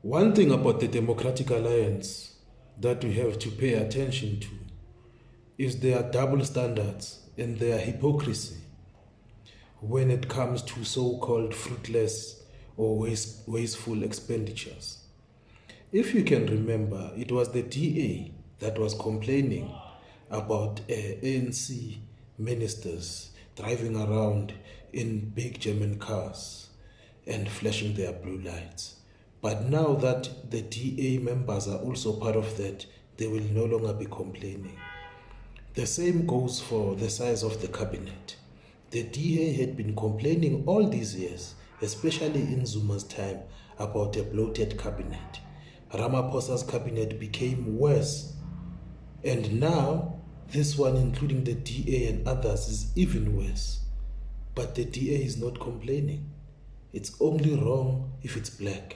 One thing about the Democratic Alliance that we have to pay attention to is their double standards and their hypocrisy when it comes to so-called fruitless or wasteful expenditures. If you can remember, it was the DA that was complaining about ANC ministers driving around in big German cars and flashing their blue lights. But now that the DA members are also part of that, they will no longer be complaining. The same goes for the size of the cabinet. The DA had been complaining all these years, especially in Zuma's time, about a bloated cabinet. Ramaphosa's cabinet became worse. And now, this one, including the DA and others, is even worse. But the DA is not complaining. It's only wrong if it's black.